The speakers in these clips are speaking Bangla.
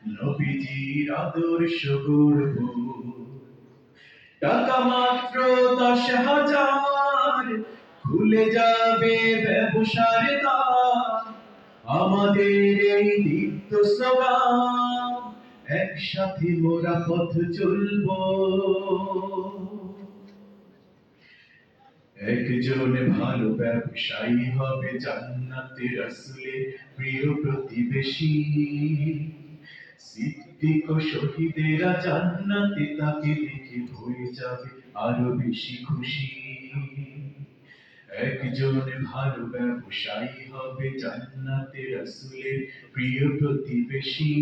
নবীজির আদর্শ গর্ব। টাকা মাত্র 10,000, খুলে যাবে ব্যবসার দ্বার। আমাদের এই দীপ্ত স্লোগান, একসাথে মোরা পথ চলবো। একজন ভালো ব্যবসায়ী হবে জান্নাতে রাসূলের প্রিয় প্রতিবেশী। সিদ্দিক ও শহীদেরা জান্নাতে তাকে দেখে হয়ে যাবে আরো বেশি খুশি। একজন ভালো ব্যবসায়ী হবে জান্নাতে রাসূলের প্রিয় প্রতিবেশী।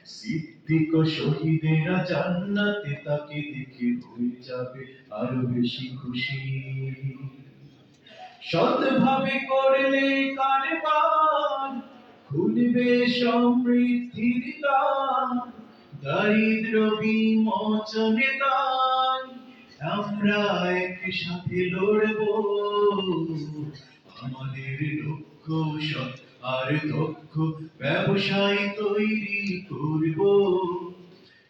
সিদ্দিক ও শহীদেরা জান্নাতে তাকে দেখে হয়ে যাবে আরো বেশি খুশি। সৎভাবে করলে কারবার, খুলবে সমৃদ্ধির দ্বার। দারিদ্র বিমোচনে তাই আমরা একসাথে লড়বো। আমাদের লক্ষ্য সৎ আর দক্ষ ব্যবসায়ী তৈরি করব।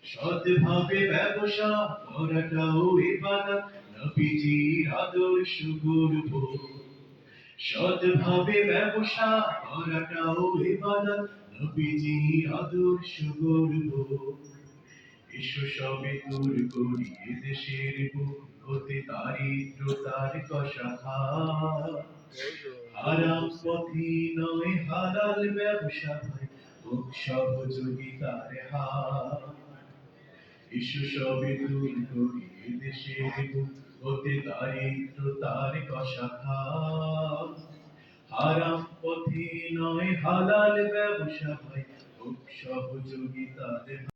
সৎভাবে ব্যবসা করাটাও ইবাদত, নবীজির আদর্শ গর্ব। সৎভাবে ব্যবসা করাটাও ইবাদত, নবীজির আদর্শ গর্ব। এসো সবে দূর করি দেশের বুক হতে দারিদ্রতার কষাঘাত। হারাম পথে নয় হালাল ব্যবসা ভাই, হোক সহযোগিতার হাত। এসো সবে দূর করি দেশের বুক হতে দারিদ্রতার কষাঘাত। হারাম পথে নয় হালাল ব্যবসা ভাই, হোক সহযোগিতার